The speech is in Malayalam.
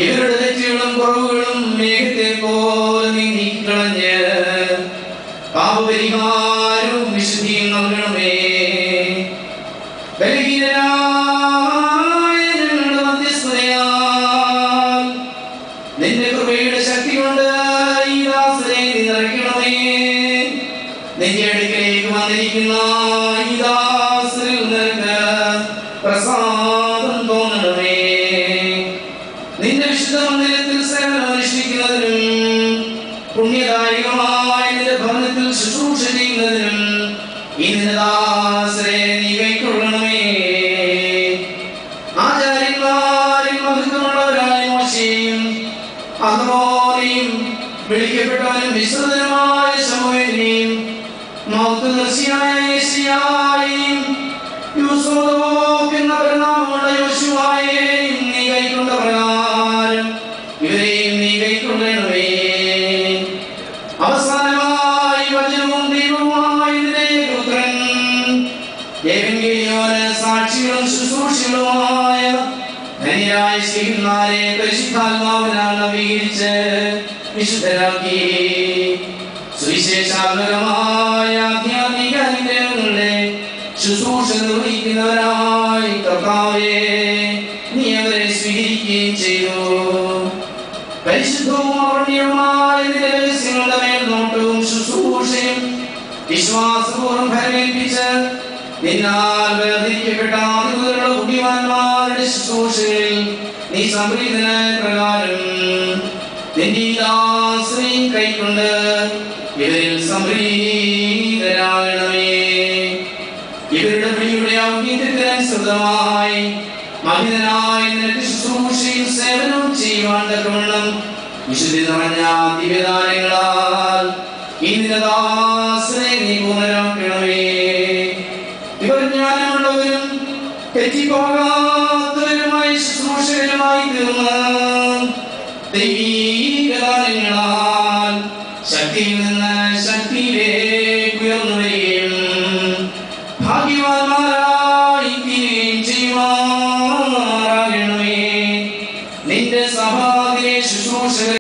ഇവരുടെ തെറ്റുകളും കുറവുകളും മേഘത്തെ പോലെ നീക്കിക്കളഞ്ഞ് പാപപരിഹാരവും വിശുദ്ധിയും നൽകണമേ. ബലഹീനരായ ഞങ്ങളുടെ മധ്യസ്ഥതയാൽ നിന്റെ കൃപയുടെ ശക്തി കൊണ്ട് ഈ ദാസനെ നിറയ്ക്കണമേ. നിന്റെ അടുക്കലേക്ക് വന്നിരിക്കുന്ന ഈ ദാസനിൽ നിനക്ക് പ്രസാദം തോന്നണമേ. നിന്റെ വിശുദ്ധ മന്ദിരത്തിൽ സേവനം അനുഷ്ഠിക്കുന്നതിനും പുണ്യദായകമായ നിന്റെ ഭവനത്തിൽ ശുശ്രൂഷ ചെയ്യുന്നതിനും ഈ നിന്റെ ദാസനെ നീ കൈക്കൊള്ളണമേ. ആചാര്യന്മാരിൽ മഹത്വമുള്ളവരായ മോശയും അഹരോനെയും വിളിക്കപ്പെട്ടവനും വിശ്രുതനുമായ ശമൂവേലിനെയും മഹത്വദർശിയായ യെശയ്യായെയും യൂസോദോക്ക് എന്ന പരിണാമമുള്ള യോശുവായെയും നീ കൈക്കൊണ്ട പ്രകാരം ഇവരെയും നീ കൈക്കൊള്ളണമേ. അവസാനമായി വചനവും ദൈവവുമായ നിന്റെ പുത്രൻ ദേവൻഗേലിയോന് സാക്ഷികളും ശുശ്രൂഷകളുമായ ധന്യരായ ശ്രീഹന്മാരെ പരിശുദ്ധാത്മാവിനാൽ നവീകരിച്ച് വിശുദ്ധരാക്കി സുവിശേഷാത്മകമായ ആധ്യാത്മിക അനുഗ്രഹങ്ങളുടെ ശുശ്രൂഷ നിർവഹിക്കുന്നവരായി കർത്താവേ നീ അവരെ സ്വീകരിക്കുകയും ചെയ്തു. പരിശുദ്ധവും അവർണ്ണീയവുമായ നിന്റെ രഹസ്യങ്ങളുടെ മേൽനോട്ടവും ശുശ്രൂഷയും വിശ്വാസപൂർവ്വം ഫലമേൽപ്പിച്ച് നിന്നാൽ വേർതിരിക്കപ്പെട്ട ആദിമുതലുള്ള ബുദ്ധിമാന്മാരുടെ ശുശ്രൂഷയിൽ നീ സംപ്രീതനായ പ്രകാരം നിന്റെ ദാസനെയും കൈക്കൊണ്ട് ഇവരിൽ സംപ്രീതരാകണമേ. ഇവരുടെ പ്രിയയുടെ ഔന്നത്യത്തിനനുസൃതമായി മഹിതനായ നിനക്ക് ശുശ്രൂഷയും സേവനവും ചെയ്യുവാൻ തക്കവണ്ണം വിശുദ്ധി നിറഞ്ഞ ദിവ്യദാനങ്ങളാൽ ഈ നിന്റെ ദാസനെ നീ പൂർണ്ണരാക്കണമേ. ഇവർ ജ്ഞാനമുള്ളവരും തെറ്റിപ്പോകാത്തവരുമായി ശുശ്രൂഷകരുമായി തീർന്ന് ദൈവീകദാനങ്ങളാൽ ശക്തിയിൽ നിന്ന് ശക്തിയിലേക്ക് ഉയർന്നു വരികയും ഭാഗ്യവാന്മാരായ